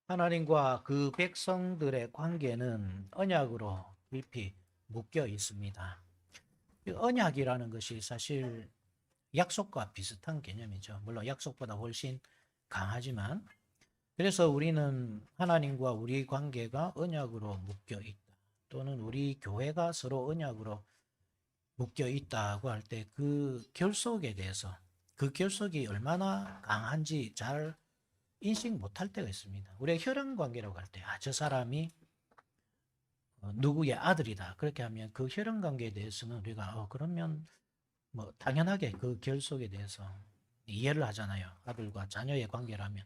하나님과 그 백성들의 관계는 언약으로 깊이 묶여 있습니다. 이 언약이라는 것이 사실 약속과 비슷한 개념이죠. 물론 약속보다 훨씬 강하지만, 그래서 우리는 하나님과 우리 관계가 언약으로 묶여 있다. 또는 우리 교회가 서로 언약으로 묶여 있다고 할 때 그 결속에 대해서, 그 결속이 얼마나 강한지 잘 인식 못할 때가 있습니다. 우리가 혈연 관계라고 할 때, 저 사람이 누구의 아들이다. 그렇게 하면 그 혈연 관계에 대해서는 우리가 그러면 뭐 당연하게 그 결속에 대해서 이해를 하잖아요. 아들과 자녀의 관계라면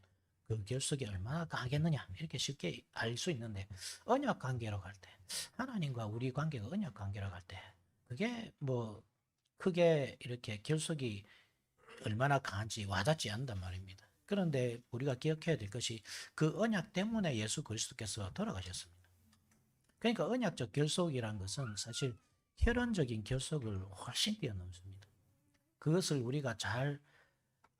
그 결속이 얼마나 강하겠느냐 이렇게 쉽게 알 수 있는데, 언약 관계라고 할 때, 하나님과 우리 관계가 언약 관계라고 할 때 그게 뭐 크게 이렇게 결속이 얼마나 강한지 와닿지 않는단 말입니다. 그런데 우리가 기억해야 될 것이 그 언약 때문에 예수 그리스도께서 돌아가셨습니다. 그러니까 언약적 결속이란 것은 사실 혈연적인 결속을 훨씬 뛰어넘습니다. 그것을 우리가 잘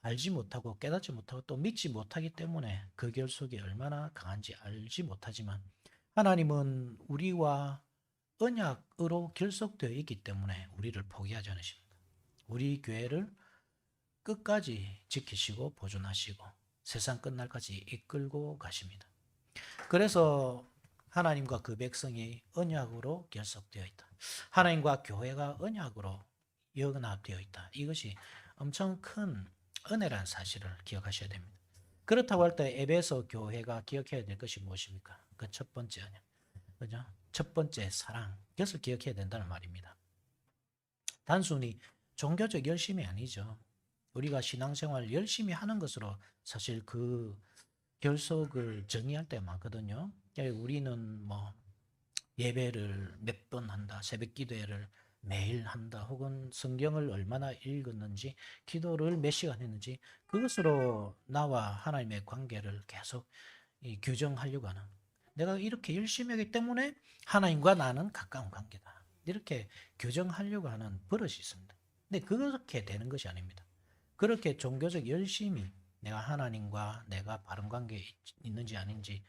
알지 못하고 깨닫지 못하고 또 믿지 못하기 때문에 그 결속이 얼마나 강한지 알지 못하지만, 하나님은 우리와 언약으로 결속되어 있기 때문에 우리를 포기하지 않으십니다. 우리 교회를 끝까지 지키시고 보존하시고 세상 끝날까지 이끌고 가십니다. 그래서 하나님과 그 백성이 언약으로 결속되어 있다. 하나님과 교회가 언약으로 연합되어 있다. 이것이 엄청 큰 은혜라는 사실을 기억하셔야 됩니다. 그렇다고 할 때 에베소 교회가 기억해야 될 것이 무엇입니까? 그 첫 번째 언약. 그죠? 첫 번째 사랑. 이것을 기억해야 된다는 말입니다. 단순히 종교적 열심이 아니죠. 우리가 신앙생활 열심히 하는 것으로 사실 그 결속을 정의할 때가 많거든요. 우리는 뭐 예배를 몇 번 한다, 새벽 기도회를 매일 한다, 혹은 성경을 얼마나 읽었는지, 기도를 몇 시간 했는지, 그것으로 나와 하나님의 관계를 계속 규정하려고 하는, 내가 이렇게 열심히 하기 때문에 하나님과 나는 가까운 관계다, 이렇게 규정하려고 하는 버릇이 있습니다. 근데 그렇게 되는 것이 아닙니다. 그렇게 종교적 열심히 내가 하나님과 내가 바른 관계에 있는지 아닌지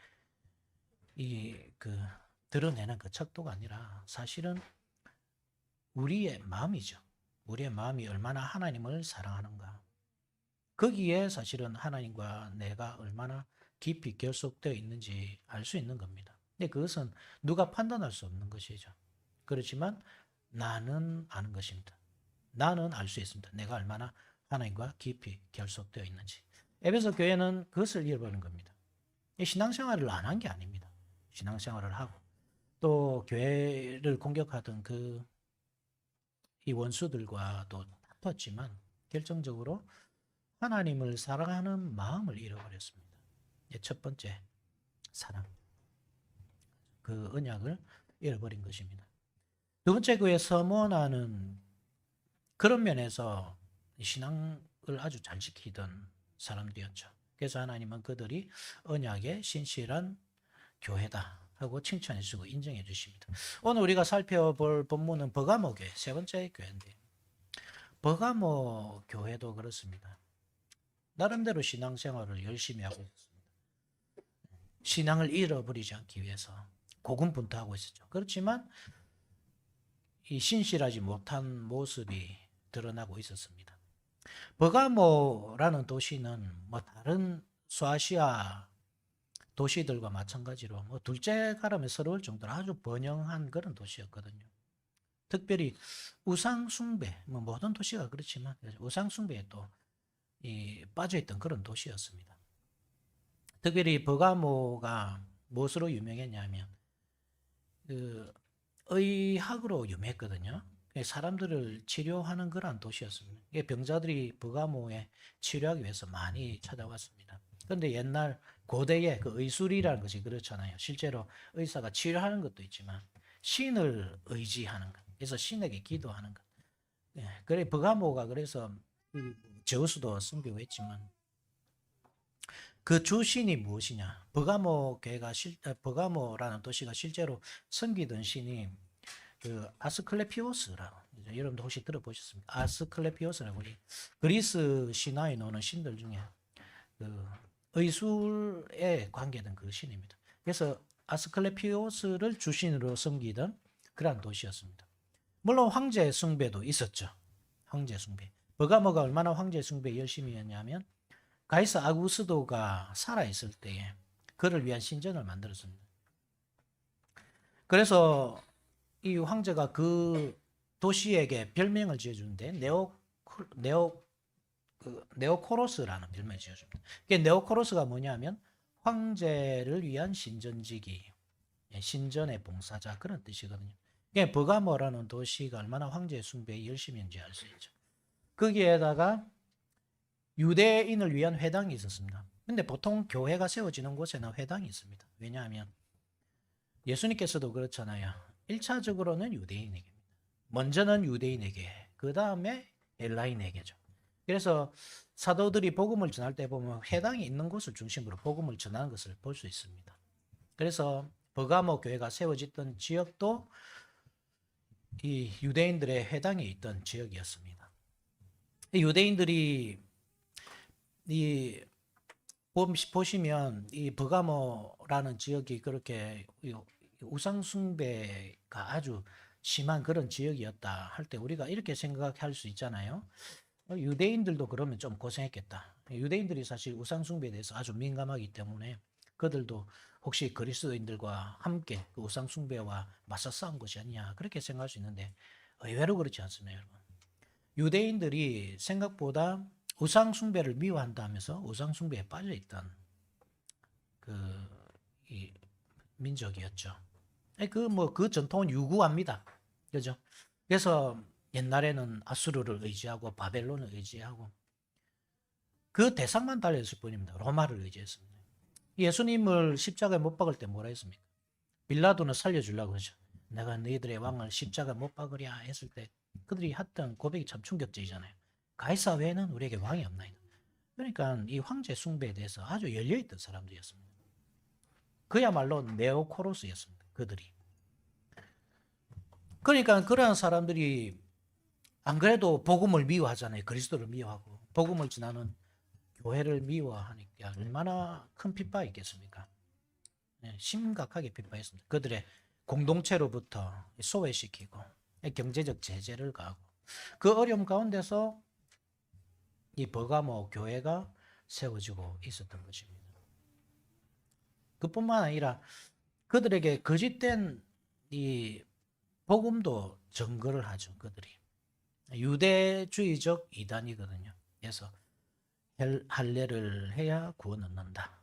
드러내는 그 척도가 아니라, 사실은 우리의 마음이죠. 우리의 마음이 얼마나 하나님을 사랑하는가. 거기에 사실은 하나님과 내가 얼마나 깊이 결속되어 있는지 알 수 있는 겁니다. 근데 그것은 누가 판단할 수 없는 것이죠. 그렇지만 나는 아는 것입니다. 나는 알 수 있습니다. 내가 얼마나 하나님과 깊이 결속되어 있는지. 에베소 교회는 그것을 잃어버린 겁니다. 신앙생활을 안 한 게 아닙니다. 신앙생활을 하고 또 교회를 공격하던 이 원수들과도 다퉜지만 결정적으로 하나님을 사랑하는 마음을 잃어버렸습니다. 첫 번째 사랑, 그 언약을 잃어버린 것입니다. 두 번째, 그의 서머나는 그런 면에서 신앙을 아주 잘 지키던 사람들이었죠. 그래서 하나님은 그들이 언약의 신실한 교회다 하고 칭찬해 주고 인정해 주십니다. 오늘 우리가 살펴볼 본문은 버가모 교회, 세 번째 교회인데, 버가모 교회도 그렇습니다. 나름대로 신앙생활을 열심히 하고 있었습니다. 신앙을 잃어버리지 않기 위해서 고군분투하고 있었죠. 그렇지만 이 신실하지 못한 모습이 드러나고 있었습니다. 버가모라는 도시는 뭐 다른 소아시아 도시들과 마찬가지로 뭐 둘째 가름에 서러울 정도로 아주 번영한 그런 도시였거든요. 특별히 우상 숭배, 뭐 모든 도시가 그렇지만 우상 숭배에 또 빠져있던 그런 도시였습니다. 특별히 버가모가 무엇으로 유명했냐면 그 의학으로 유명했거든요. 사람들을 치료하는 그런 도시였습니다. 병자들이 버가모에 치료하기 위해서 많이 찾아왔습니다. 그런데 옛날 고대의 그 의술이라는 것이 그렇잖아요. 실제로 의사가 치료하는 것도 있지만 신을 의지하는 것. 그래서 신에게 기도하는 것. 그래 버가모가 그래서 제우스도 섬기고 했지만 그 주신이 무엇이냐? 버가모라는 도시가 실제로 섬기던 신이 그 아스클레피오스라고, 여러분도 혹시 들어보셨습니까? 아스클레피오스라고 그리스 신화에 나오는 신들 중에 그 의술에 관계된 그 신입니다. 그래서 아스클레피오스를 주신으로 섬기던 그러한 도시였습니다. 물론 황제 숭배도 있었죠. 황제 숭배. 버가모가 얼마나 황제 숭배 열심히 했냐면 가이사 아구스도가 살아있을 때에 그를 위한 신전을 만들었습니다. 그래서 이 황제가 그 도시에게 별명을 지어주는데 네오코로스라는 별명을 지어줍니다. 네오코로스가 뭐냐면 황제를 위한 신전지기, 신전의 봉사자 그런 뜻이거든요. 버가모라는 도시가 얼마나 황제 숭배에 열심히 했는지 알 수 있죠. 거기에다가 유대인을 위한 회당이 있었습니다. 근데 보통 교회가 세워지는 곳에는 회당이 있습니다. 왜냐하면 예수님께서도 그렇잖아요. 1차적으로는 유대인에게, 먼저는 유대인에게, 그 다음에 헬라인에게죠. 그래서 사도들이 복음을 전할 때 보면 회당이 있는 곳을 중심으로 복음을 전하는 것을 볼 수 있습니다. 그래서 버가모 교회가 세워졌던 지역도 이 유대인들의 회당이 있던 지역이었습니다. 유대인들이 보시면 이 버가모라는 지역이 그렇게 우상숭배가 아주 심한 그런 지역이었다 할 때 우리가 이렇게 생각할 수 있잖아요. 유대인들도 그러면 좀 고생했겠다. 유대인들이 사실 우상숭배에 대해서 아주 민감하기 때문에 그들도 혹시 그리스도인들과 함께 그 우상숭배와 맞서 싸운 것이 아니냐 그렇게 생각할 수 있는데 의외로 그렇지 않습니다, 여러분. 유대인들이 생각보다 우상숭배를 미워한다면서 우상숭배에 빠져있던 이 민족이었죠. 그 전통은 유구합니다. 그죠? 그래서 옛날에는 아수르를 의지하고 바벨론을 의지하고 그 대상만 달렸을 뿐입니다. 로마를 의지했습니다. 예수님을 십자가에 못 박을 때 뭐라 했습니까? 빌라도는 살려주려고 그러죠. 내가 너희들의 왕을 십자가에 못 박으랴 했을 때 그들이 했던 고백이 참 충격적이잖아요. 가이사 외에는 우리에게 왕이 없나이다. 그러니까 이 황제 숭배에 대해서 아주 열려있던 사람들이었습니다. 그야말로 네오코로스였습니다. 그들이. 그러니까 그러한 사람들이 안 그래도 복음을 미워하잖아요. 그리스도를 미워하고 복음을 전하는 교회를 미워하니까 얼마나 큰 핍박이 있겠습니까? 심각하게 핍박했습니다. 그들의 공동체로부터 소외시키고 경제적 제재를 가하고 그 어려움 가운데서 이 버가모 교회가 세워지고 있었던 것입니다. 그뿐만 아니라 그들에게 거짓된 이 복음도 증거를 하죠. 그들이 유대주의적 이단이거든요. 그래서 할례를 해야 구원 얻는다.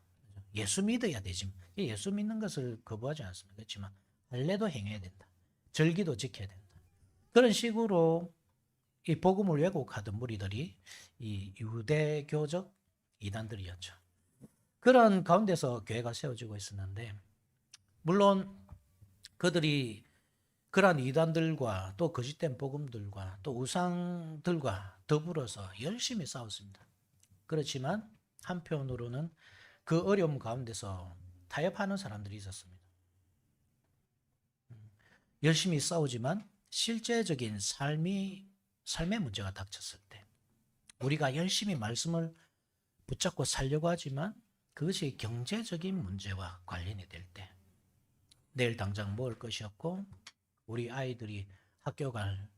예수 믿어야 되지. 예수 믿는 것을 거부하지 않습니다. 그렇지만 할례도 행해야 된다. 절기도 지켜야 된다. 그런 식으로 이 복음을 왜곡하던 무리들이 이 유대교적 이단들이었죠. 그런 가운데서 교회가 세워지고 있었는데 물론 그들이 그러한 이단들과 또 거짓된 복음들과 또 우상들과 더불어서 열심히 싸웠습니다. 그렇지만 한편으로는 그 어려움 가운데서 타협하는 사람들이 있었습니다. 열심히 싸우지만 실제적인 삶의 문제가 닥쳤을 때 우리가 열심히 말씀을 붙잡고 살려고 하지만 그것이 경제적인 문제와 관련이 될 때 내일 당장 먹을 것이 없고 우리 아이들이 학교 갈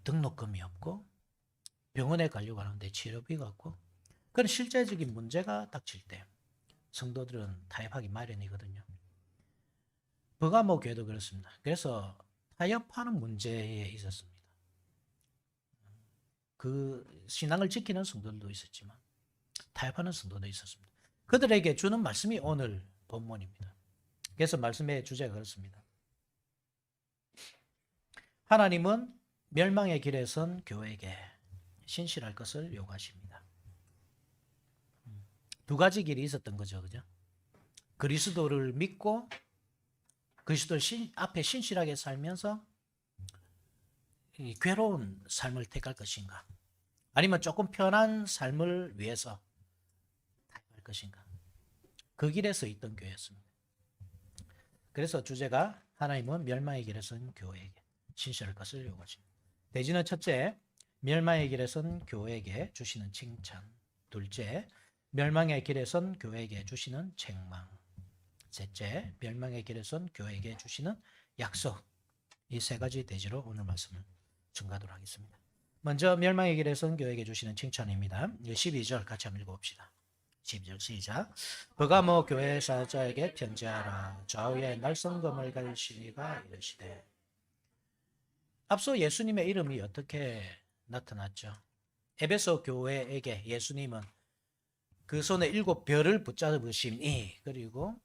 등록금이 없고 병원에 가려고 하는데 치료비가 없고 그런 실제적인 문제가 닥칠 때 성도들은 타협하기 마련이거든요. 버가모 교회도 그렇습니다. 그래서 타협하는 문제에 있었습니다. 그 신앙을 지키는 성도들도 있었지만 타협하는 성도도 있었습니다. 그들에게 주는 말씀이 오늘 본문입니다. 그래서 말씀의 주제가 그렇습니다. 하나님은 멸망의 길에 선 교회에게 신실할 것을 요구하십니다. 두 가지 길이 있었던 거죠. 그죠? 그리스도를 믿고 그리스도 앞에 신실하게 살면서 이 괴로운 삶을 택할 것인가? 아니면 조금 편한 삶을 위해서 택할 것인가? 그 길에 서 있던 교회였습니다. 그래서 주제가 하나님은 멸망의 길에 선 교회에게 신실할 것을 요구하십니다. 대지는 첫째, 멸망의 길에 선 교회에게 주시는 칭찬. 둘째, 멸망의 길에 선 교회에게 주시는 책망. 셋째, 멸망의 길에 선 교회에게 주시는 약속. 이 세 가지 대지로 오늘 말씀을 증가하도록 하겠습니다. 먼저 멸망의 길에 선 교회에게 주시는 칭찬입니다. 12절 같이 한번 읽어봅시다. 12절 시작. 버가모 교회 사자에게 편지하라. 좌우에 날성검을 가지신 이가 이르시되. 앞서 예수님의 이름이 어떻게 나타났죠? 에베소 교회에게 예수님은 그 손에 7별을 붙잡으신 이, 그리고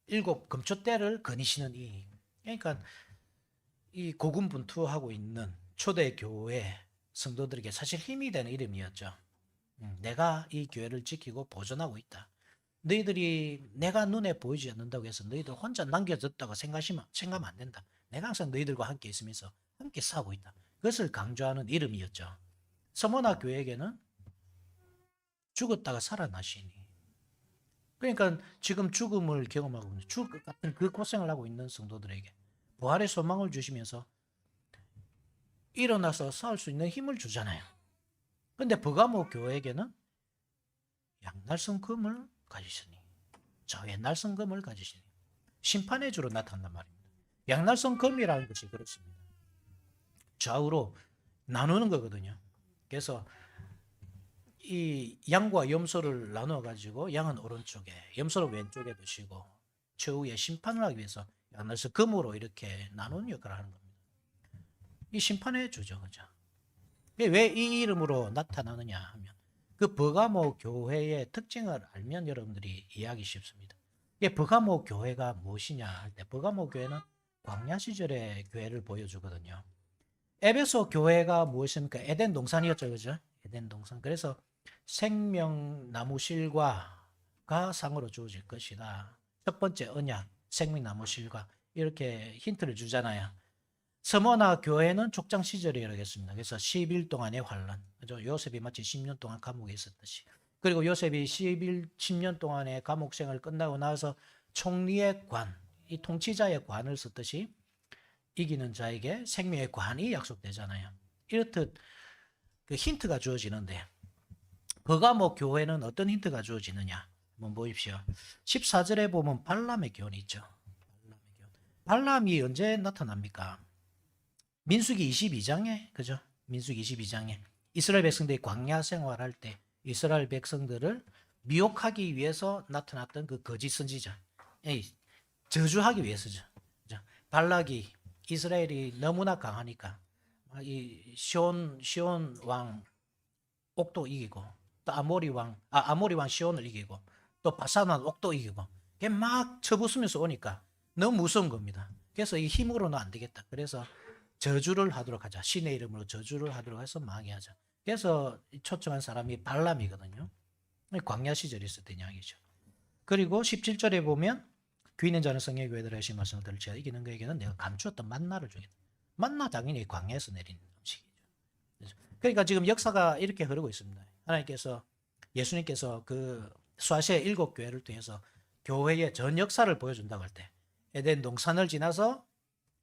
7 금초대를 거니시는 이. 그러니까 이 고군분투하고 있는 초대 교회 성도들에게 사실 힘이 되는 이름이었죠. 내가 이 교회를 지키고 보존하고 있다. 너희들이 내가 눈에 보이지 않는다고 해서 너희들 혼자 남겨졌다고 생각하면 안 된다. 내가 항상 너희들과 함께 있으면서 함께 싸우고 있다. 그것을 강조하는 이름이었죠. 서머나 교회에게는 죽었다가 살아나시니. 그러니까 지금 죽음을 경험하고 있는 죽을 같은 그 고생을 하고 있는 성도들에게 부활의 소망을 주시면서 일어나서 싸울 수 있는 힘을 주잖아요. 그런데 버가모 교회에게는 양날성 금을 가지시니, 저의 날성 금을 가지시니, 심판의 주로 나타난단 말입니다. 양날성 금이라는 것이 그렇습니다. 좌우로 나누는 거거든요. 그래서 이 양과 염소를 나누어 가지고 양은 오른쪽에, 염소를 왼쪽에 두시고 최후의 심판을 하기 위해서 양날성 금으로 이렇게 나누는 역할을 하는 겁니다. 이 심판의 주죠, 그죠? 왜 이 이름으로 나타나느냐 하면 그 버가모 교회의 특징을 알면 여러분들이 이해하기 쉽습니다. 버가모 교회가 무엇이냐 할 때 버가모 교회는 광야 시절의 교회를 보여주거든요. 에베소 교회가 무엇입니까? 에덴 동산이었죠, 그죠? 에덴 동산. 그래서 생명나무 실과가 상으로 주어질 것이다. 첫 번째 언약, 생명나무 실과 이렇게 힌트를 주잖아요. 스무나 교회는 족장 시절이라겠습니다. 그래서 10일 동안의 환란. 그죠? 요셉이 마치 10년 동안 감옥에 있었듯이. 그리고 요셉이 10년 동안의 감옥 생활을 끝나고 나서 총리의 관, 이 통치자의 관을 썼듯이 이기는 자에게 생명의 관이 약속되잖아요. 이렇듯 그 힌트가 주어지는데 버가모 교회는 어떤 힌트가 주어지느냐? 한번 보십시오. 14절에 보면 발람의 교훈이 있죠. 발람이 언제 나타납니까? 민수기 22장에, 그죠? 민수기 22장에 이스라엘 백성들이 광야 생활할 때 이스라엘 백성들을 미혹하기 위해서 나타났던 그 거짓 선지자, 저주하기 위해서죠. 그죠? 발락이 이스라엘이 너무나 강하니까 이 시온 왕 옥도 이기고 또 아모리 왕 시온을 이기고 또 바산 왕 옥도 이기고 막 쳐부수면서 오니까 너무 무서운 겁니다. 그래서 이 힘으로는 안 되겠다. 그래서 저주를 하도록 하자. 신의 이름으로 저주를 하도록 해서 망해하자. 그래서 초청한 사람이 발람이거든요. 광야 시절에 있었던 이야기죠. 그리고 17절에 보면 귀 있는 자는 성의 교회들의 하신 말씀을 들을 지어 이기는 그에게는 내가 감추었던 만나를 주겠다. 만나 당연히 광야에서 내린 음식이죠. 그러니까 지금 역사가 이렇게 흐르고 있습니다. 하나님께서 예수님께서 그 수아시아 7교회를 통해서 교회의 전 역사를 보여준다고 할 때 에덴 동산을 지나서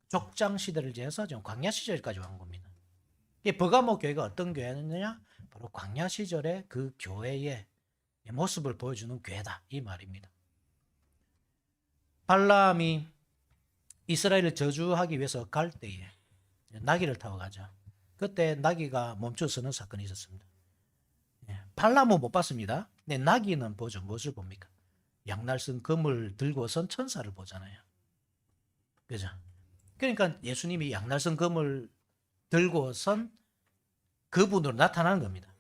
족장 시대를 지나서 지금 광야 시절까지 온 겁니다. 이 버가모 교회가 어떤 교회였느냐? 바로 광야 시절의 그 교회의 모습을 보여주는 교회다. 이 말입니다. 발람이 이스라엘을 저주하기 위해서 갈 때에 나귀를 타고 가죠. 그때 나귀가 멈춰서는 사건이 있었습니다. 발람은 못 봤습니다. 근데 나귀는 보죠. 무엇을 봅니까? 양날선 금을 들고선 천사를 보잖아요. 그죠? 그러니까 예수님이 양날선 금을 들고선 그분으로 나타나는 겁니다.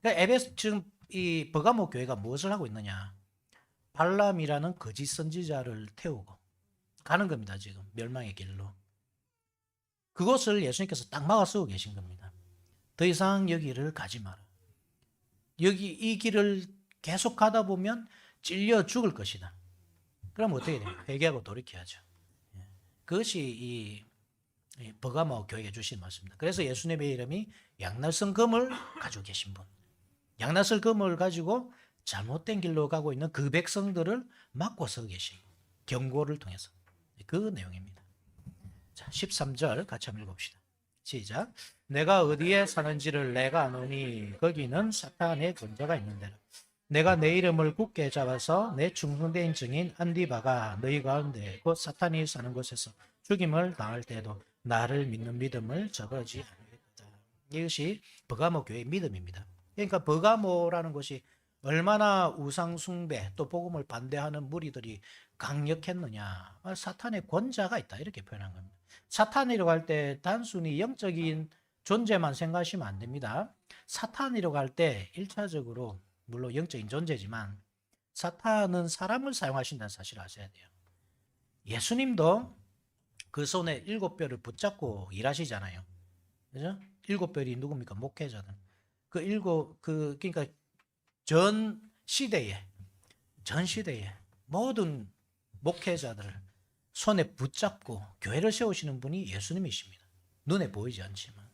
그러니까 지금 이 버가모 교회가 무엇을 하고 있느냐? 발람이라는 거짓 선지자를 태우고 가는 겁니다. 지금 멸망의 길로. 그것을 예수님께서 딱 막아서고 계신 겁니다. 더 이상 여기를 가지 마라. 여기 이 길을 계속 가다 보면 찔려 죽을 것이다. 그럼 어떻게 돼요? 회개하고 돌이켜야죠. 그것이 이 버가모 교회에 주신 말씀입니다. 그래서 예수님의 이름이 양날선 금을 가지고 계신 분. 양날선 금을 가지고 잘못된 길로 가고 있는 그 백성들을 막고 서 계신 경고를 통해서 그 내용입니다. 자, 13절 같이 한번 읽어봅시다. 시작. 내가 어디에 사는지를 내가 아노니 거기는 사탄의 권자가 있는 데라. 내가 내 이름을 굳게 잡아서 내 충성된 증인 안디바가 너희 가운데 곧 사탄이 사는 곳에서 죽임을 당할 때에도 나를 믿는 믿음을 저버리지 않겠다. 이것이 버가모 교회의 믿음입니다. 그러니까 버가모라는 곳이 얼마나 우상 숭배 또 복음을 반대하는 무리들이 강력했느냐. 사탄의 권자가 있다 이렇게 표현한 겁니다. 사탄이라고 할 때 단순히 영적인 존재만 생각하시면 안 됩니다. 사탄이라고 할 때 1차적으로 물론 영적인 존재지만 사탄은 사람을 사용하신다는 사실을 아셔야 돼요. 예수님도 그 손에 7뼈를 붙잡고 일하시잖아요. 그죠? 7뼈이 누굽니까? 목회자들. 그러니까 전 시대에 모든 목회자들을 손에 붙잡고 교회를 세우시는 분이 예수님이십니다. 눈에 보이지 않지만.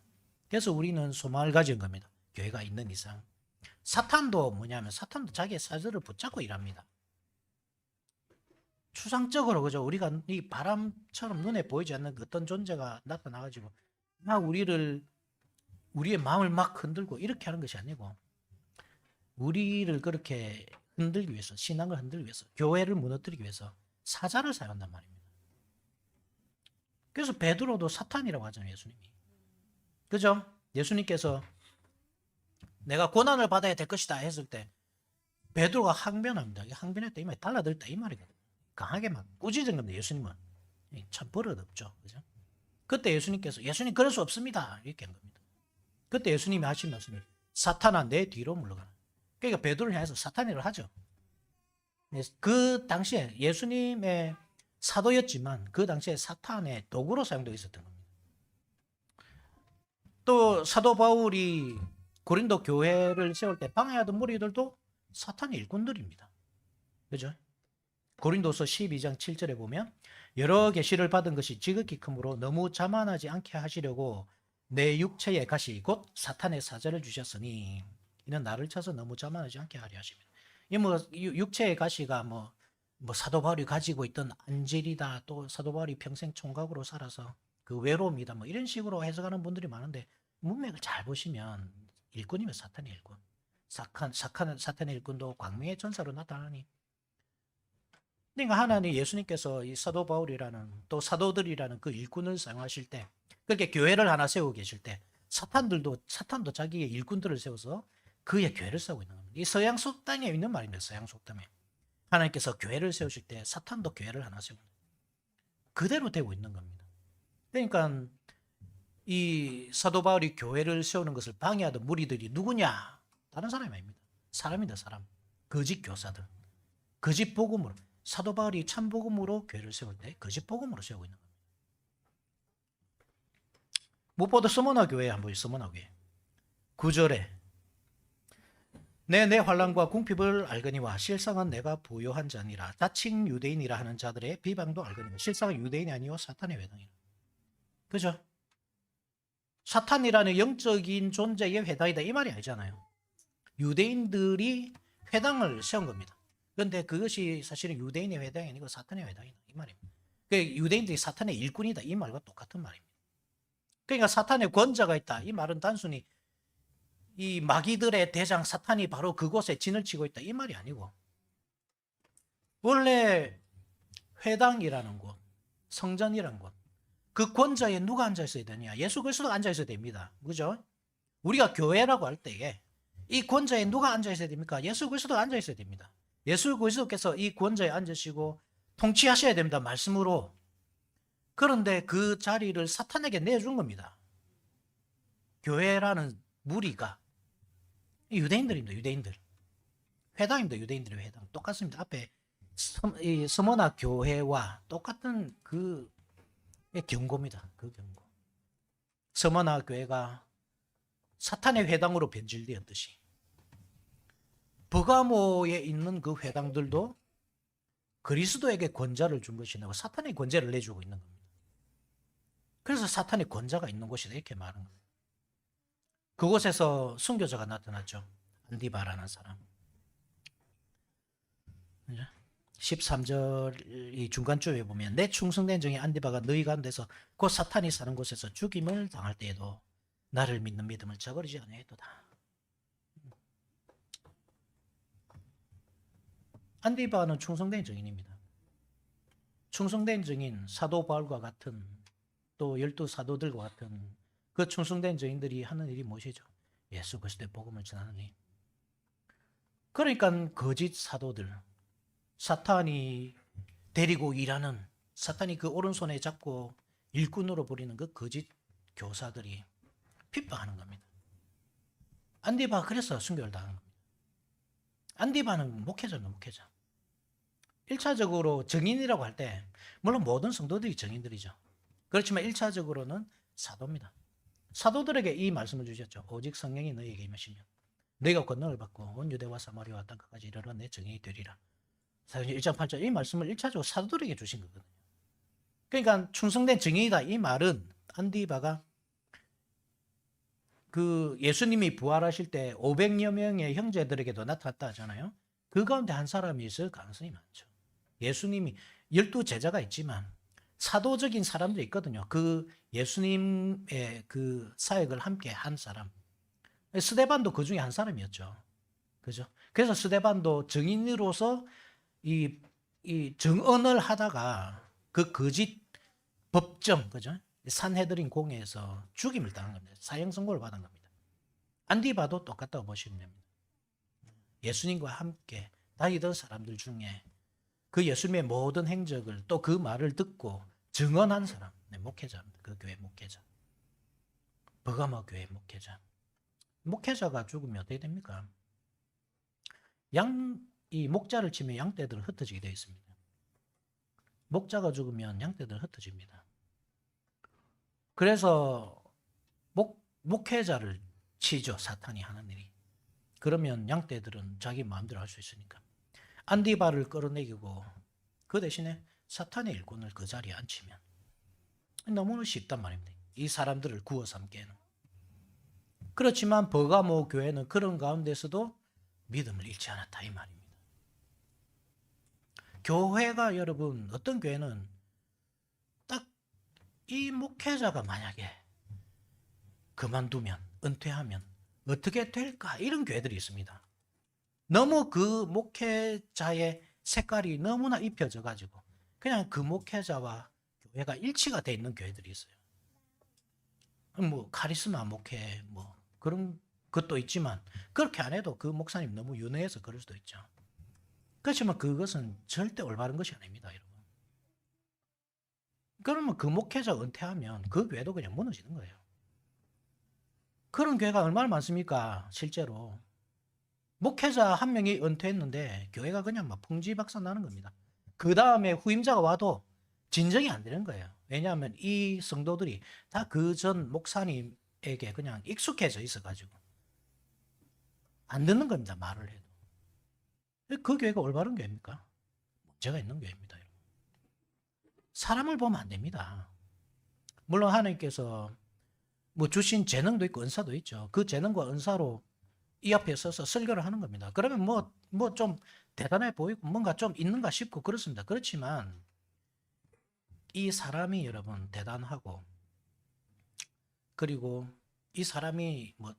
그래서 우리는 소망을 가진 겁니다. 교회가 있는 이상. 사탄도 뭐냐면 사탄도 자기의 사절을 붙잡고 일합니다. 추상적으로 그죠? 우리가 이 바람처럼 눈에 보이지 않는 어떤 존재가 나타나가지고 막 우리의 마음을 막 흔들고 이렇게 하는 것이 아니고 우리를 그렇게 흔들기 위해서 신앙을 흔들기 위해서 교회를 무너뜨리기 위해서 사자를 사용한단 말입니다. 그래서 베드로도 사탄이라고 하잖아요. 예수님이. 그죠? 예수님께서 내가 고난을 받아야 될 것이다 했을 때 베드로가 항변합니다. 항변했다 이 말이 달라들다 이 말이거든요. 강하게 막 꾸짖은 겁니다. 예수님은. 참 버릇없죠. 그죠? 그때 예수님께서 예수님 그럴 수 없습니다. 이렇게 한 겁니다. 그때 예수님이 하신 말씀이 사탄아 내 뒤로 물러가라. 그러니까 베드로를 향해서 사탄이라고 하죠. 그 당시에 예수님의 사도였지만 그 당시에 사탄의 도구로 사용되어 있었던 겁니다. 또 사도 바울이 고린도 교회를 세울 때 방해하던 무리들도 사탄의 일꾼들입니다. 그죠? 고린도서 12장 7절에 보면 여러 계시를 받은 것이 지극히 크므로 너무 자만하지 않게 하시려고 내 육체의 가시 곧 사탄의 사자를 주셨으니 이는 나를 쳐서 너무 자만하지 않게 하려 하십니다. 이 육체의 가시가 사도 바울이 가지고 있던 안질이다 또 사도 바울이 평생 총각으로 살아서 그 외로움이다 이런 식으로 해석하는 분들이 많은데 문맥을 잘 보시면 일꾼이면 사탄의 일꾼. 사탄의 일꾼도 광명의 전사로 나타나니. 그러니까 하나님 예수님께서 이 사도 바울이라는 또 사도들이라는 그 일꾼을 사용하실 때 그렇게 교회를 하나 세우고 계실 때 사탄도 자기의 일꾼들을 세워서 그의 교회를 세우고 있는 겁니다. 이 서양 속담에 있는 말입니다. 서양 속담에. 하나님께서 교회를 세우실 때 사탄도 교회를 하나 세우고 그대로 되고 있는 겁니다. 그러니까 이 사도 바울이 교회를 세우는 것을 방해하던 무리들이 누구냐? 다른 사람이 아닙니다. 사람이다 사람. 거짓 교사들. 거짓 복음으로. 사도 바울이 참 복음으로 교회를 세울 때 거짓 복음으로 세우고 있는 겁니다. 무엇보다 스모나 교회 한번 보세요. 스모나 교회. 9절에 내 환난과 궁핍을 알거니와 실상은 내가 부요한 자니라. 자칭 유대인이라 하는 자들의 비방도 알거니와 실상은 유대인이 아니요 사탄의 회당이라. 그죠? 사탄이라는 영적인 존재의 회당이다 이 말이 아니잖아요. 유대인들이 회당을 세운 겁니다. 그런데 그것이 사실은 유대인의 회당이 아니고 사탄의 회당이다 이 말입니다. 그러니까 유대인들이 사탄의 일꾼이다 이 말과 똑같은 말입니다. 그러니까 사탄의 권자가 있다 이 말은 단순히 이 마귀들의 대장 사탄이 바로 그곳에 진을 치고 있다 이 말이 아니고 원래 회당이라는 곳, 성전이라는 곳 그 권자에 누가 앉아 있어야 되냐? 예수 그리스도가 앉아 있어야 됩니다. 그죠? 우리가 교회라고 할 때에 이 권자에 누가 앉아 있어야 됩니까? 예수 그리스도가 앉아 있어야 됩니다. 예수 그리스도께서 이 권자에 앉으시고 통치하셔야 됩니다. 말씀으로. 그런데 그 자리를 사탄에게 내준 겁니다. 교회라는 무리가 유대인들입니다. 유대인들. 회당입니다. 유대인들의 회당. 똑같습니다. 앞에 스모나 교회와 똑같은 그 경고입니다. 그 경고. 스모나 교회가 사탄의 회당으로 변질되었듯이 버가모에 있는 그 회당들도 그리스도에게 권자를 준 것이 아니고 사탄의 권자를 내주고 있는 겁니다. 그래서 사탄의 권자가 있는 곳이다 이렇게 말하는 겁니다. 그곳에서 순교자가 나타났죠. 안디바라는 사람. 13절 이 중간쯤에 보면 내 충성된 종이 안디바가 너희 가운데서 곧 사탄이 사는 곳에서 죽임을 당할 때에도 나를 믿는 믿음을 저버리지 아니하였도다. 안디바는 충성된 증인입니다. 충성된 증인, 사도 바울과 같은 또 12사도들과 같은 그 충성된 증인들이 하는 일이 무엇이죠? 예수 그리스도의 복음을 전하는 일. 그러니까 거짓 사도들, 사탄이 데리고 일하는, 사탄이 그 오른손에 잡고 일꾼으로 부리는 그 거짓 교사들이 핍박하는 겁니다. 안디바가 그래서 순교를 당한 겁니다. 안디바는 목회자입니다. 목회자. 1차적으로 증인이라고 할 때 물론 모든 성도들이 증인들이죠. 그렇지만 1차적으로는 사도입니다. 사도들에게 이 말씀을 주셨죠. 오직 성령이 너희에게 임하시면 너희가 권능을 받고 온 유대와 사마리아와 땅끝까지 이르러 내 증인이 되리라. 사도행전 1장 8절 이 말씀을 1차적으로 사도들에게 주신 거거든요. 그러니까 충성된 증인이다 이 말은 안디바가 그 예수님이 부활하실 때 500여 명의 형제들에게도 나타났다 하잖아요. 그 가운데 한 사람이 있을 가능성이 많죠. 예수님이 12제자가 있지만 사도적인 사람들이 있거든요. 그 예수님의 그 사역을 함께 한 사람. 스데반도 그 중에 한 사람이었죠. 그죠? 그래서 스데반도 증인으로서 이 증언을 하다가 그 거짓 법정, 그죠? 산헤드린 공회에서 죽임을 당한 겁니다. 사형 선고를 받은 겁니다. 안디바도 똑같다고 보시면 됩니다. 예수님과 함께 다니던 사람들 중에 그 예수님의 모든 행적을 또 그 말을 듣고 증언한 사람, 네, 목회자입니다. 그 교회 목회자. 버가모 교회 목회자. 목회자가 죽으면 어떻게 됩니까? 이 목자를 치면 양떼들은 흩어지게 되어 있습니다. 목자가 죽으면 양떼들은 흩어집니다. 그래서 목회자를 치죠. 사탄이 하는 일이. 그러면 양떼들은 자기 마음대로 할 수 있으니까. 안디바를 끌어내리고 그 대신에 사탄의 일꾼을 그 자리에 앉히면 너무나 쉽단 말입니다. 이 사람들을 구워 삼기에는. 그렇지만 버가모 교회는 그런 가운데서도 믿음을 잃지 않았다 이 말입니다. 교회가 여러분 어떤 교회는 딱 이 목회자가 만약에 그만두면 은퇴하면 어떻게 될까 이런 교회들이 있습니다. 너무 그 목회자의 색깔이 너무나 입혀져 가지고 그냥 그 목회자와 교회가 일치가 돼 있는 교회들이 있어요. 뭐 카리스마 목회 뭐 그런 것도 있지만 그렇게 안 해도 그 목사님 너무 유능해서 그럴 수도 있죠. 그렇지만 그것은 절대 올바른 것이 아닙니다, 여러분. 그러면 그 목회자 은퇴하면 그 교회도 그냥 무너지는 거예요. 그런 교회가 얼마나 많습니까? 실제로. 목회자 한 명이 은퇴했는데 교회가 그냥 막 풍지박산 나는 겁니다. 그 다음에 후임자가 와도 진정이 안 되는 거예요. 왜냐하면 이 성도들이 다 그 전 목사님에게 그냥 익숙해져 있어가지고 안 듣는 겁니다. 말을 해도. 그 교회가 올바른 교회입니까? 문제가 있는 교회입니다. 사람을 보면 안 됩니다. 물론 하나님께서 뭐 주신 재능도 있고 은사도 있죠. 그 재능과 은사로 이 앞에 서서 설교를 하는 겁니다. 그러면 뭐 좀 대단해 보이고 뭔가 좀 있는가 싶고 그렇습니다. 그렇지만 이 사람이 여러분 대단하고 그리고 이 사람이 뭐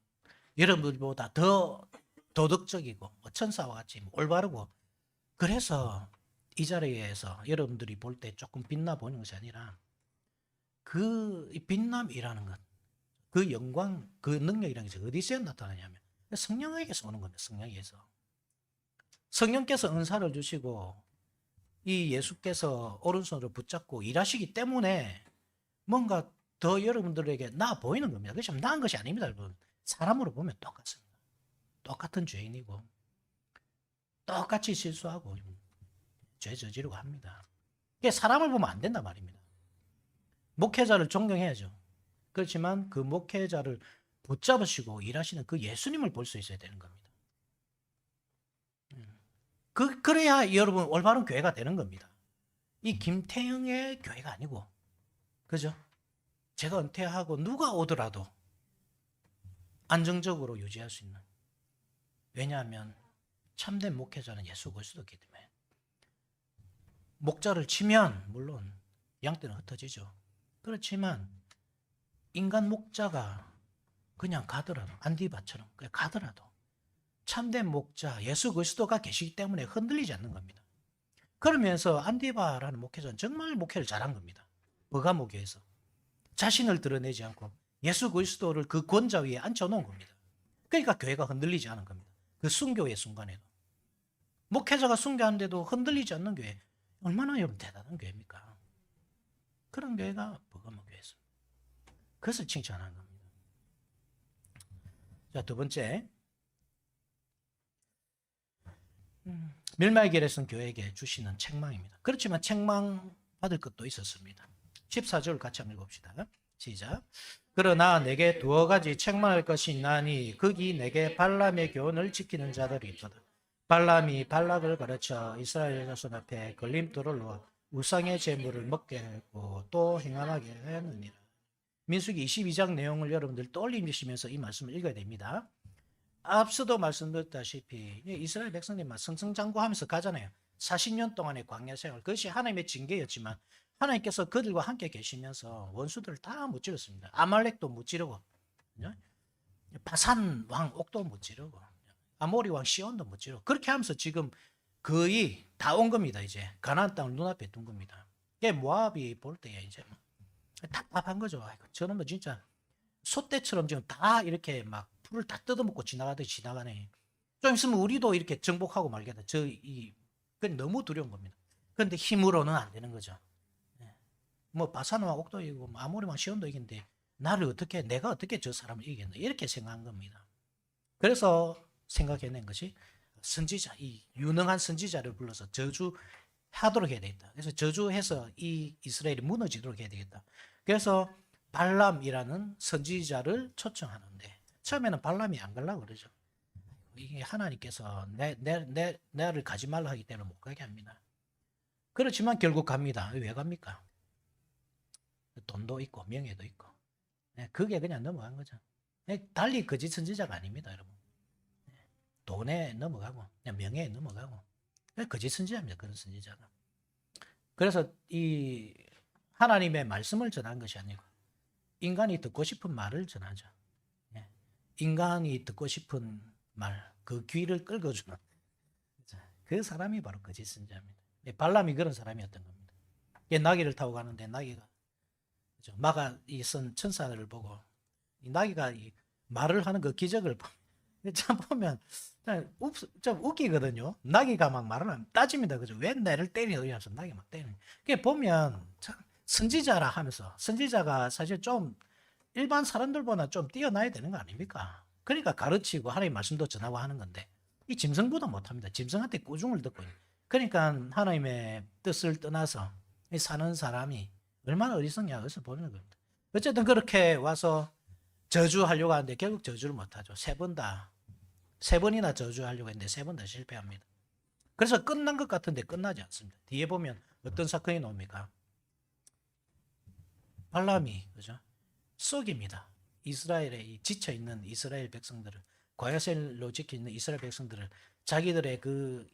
여러분들보다 더 도덕적이고 천사와 같이 올바르고 그래서 이 자리에서 여러분들이 볼 때 조금 빛나 보이는 것이 아니라 그 빛남이라는 것, 그 영광, 그 능력이라는 것이 어디서 나타나냐면 성령에게서 오는 겁니다. 성령에게서. 성령께서 은사를 주시고 이 예수께서 오른손으로 붙잡고 일하시기 때문에 뭔가 더 여러분들에게 나아 보이는 겁니다. 그렇지만 나은 것이 아닙니다. 여러분. 사람으로 보면 똑같습니다. 똑같은 죄인이고 똑같이 실수하고 죄 저지르고 합니다. 사람을 보면 안 된단 말입니다. 목회자를 존경해야죠. 그렇지만 그 목회자를 붙잡으시고 일하시는 그 예수님을 볼 수 있어야 되는 겁니다. 그래야 여러분 올바른 교회가 되는 겁니다. 이 김태형의 교회가 아니고, 그죠? 제가 은퇴하고 누가 오더라도 안정적으로 유지할 수 있는. 왜냐하면 참된 목회자는 예수 그리스도이기 때문에. 목자를 치면 물론 양떼는 흩어지죠. 그렇지만 인간 목자가 그냥 가더라도 안디바처럼 그냥 가더라도 참된 목자 예수 그리스도가 계시기 때문에 흔들리지 않는 겁니다. 그러면서 안디바라는 목회자는 정말 목회를 잘한 겁니다. 버가모교에서 자신을 드러내지 않고 예수 그리스도를 그 권자 위에 앉혀놓은 겁니다. 그러니까 교회가 흔들리지 않은 겁니다. 그 순교의 순간에도. 목회자가 순교하는데도 흔들리지 않는 교회, 얼마나 여러분 대단한 교회입니까? 그런 교회가 버가모교회였습니다. 그것을 칭찬하는 겁니다. 자, 두 번째, 밀말기에서는 교회에게 주시는 책망입니다. 그렇지만 책망 받을 것도 있었습니다. 14절 같이 한번 읽읍시다. 시작. 그러나 내게 두어 가지 책망할 것이 있나니 거기 내게 발람의 교훈을 지키는 자들이 있도다. 발람이 발락을 가르쳐 이스라엘 자손 앞에 걸림돌을 놓아 우상의 제물을 먹게 하고 또 행함하게 하느니라. 민수기 22장 내용을 여러분들 떠올리시면서 이 말씀을 읽어야 됩니다. 앞서도 말씀드렸다시피 이스라엘 백성들만 승승장구하면서 가잖아요. 40년 동안의 광야 생활, 그것이 하나님의 징계였지만 하나님께서 그들과 함께 계시면서 원수들을 다 무찌렀습니다. 아말렉도 무찌르고, 바산 왕 옥도 무찌르고, 아모리 왕 시온도 무찌르고, 그렇게 하면서 지금 거의 다 온 겁니다. 이제 가나안 땅을 눈앞에 둔 겁니다. 모압이 볼 때에 이제 답답한 거죠. 아이고, 저는 뭐 진짜 소떼처럼 지금 다 이렇게 막 풀을 다 뜯어먹고 지나가듯이 지나가네. 좀 있으면 우리도 이렇게 정복하고 말겠다. 그건 너무 두려운 겁니다. 그런데 힘으로는 안 되는 거죠. 뭐 바산왕 옥도 이기고 아모리왕 시온도 이긴데 내가 어떻게 저 사람을 이기겠나 이렇게 생각한 겁니다. 그래서 생각해낸 것이 선지자, 이 유능한 선지자를 불러서 저주하도록 해야 되겠다. 그래서 저주해서 이 이스라엘이 무너지도록 해야 되겠다. 그래서 발람이라는 선지자를 초청하는데 처음에는 발람이 안 가려고 그러죠. 이게 하나님께서 나를 가지 말라 하기 때문에 못 가게 합니다. 그렇지만 결국 갑니다. 왜 갑니까? 돈도 있고 명예도 있고. 그게 그냥 넘어간 거죠. 달리 거짓 선지자가 아닙니다, 여러분. 돈에 넘어가고 그냥 명예에 넘어가고 거짓 선지자입니다. 그런 선지자가. 그래서 이 하나님의 말씀을 전한 것이 아니고 인간이 듣고 싶은 말을 전하죠. 인간이 듣고 싶은 말, 그 귀를 끌어주는 그 사람이 바로 거짓 선지자입니다. 발람이 그런 사람이었던 겁니다. 나귀를 타고 가는데 나귀가 마가 쓴 천사를 보고 이 나귀가 이 말을 하는 그 기적을 참 보면 좀 웃기거든요. 나귀가 막 말을 하면 따집니다. 그죠? 왜 나를 때리냐 이러면서 나귀 막 때리는. 그게 보면 참 선지자라 하면서 선지자가 사실 좀 일반 사람들보다 좀 뛰어나야 되는 거 아닙니까? 그러니까 가르치고 하나님의 말씀도 전하고 하는 건데 이 짐승보다 못합니다. 짐승한테 꾸중을 듣고 그러니까 하나님의 뜻을 떠나서 사는 사람이 얼마나 어리석냐 그것을 보는 겁니다. 어쨌든 그렇게 와서 저주하려고 하는데 결국 저주를 못하죠. 세 번이나 저주하려고 했는데 세 번 다 실패합니다. 그래서 끝난 것 같은데 끝나지 않습니다. 뒤에 보면 어떤 사건이 나옵니까? 발람이 그죠? 속입니다. 이스라엘에 지쳐있는 이스라엘 백성들을 과야셀로 지켜있는 이스라엘 백성들을 자기들의 그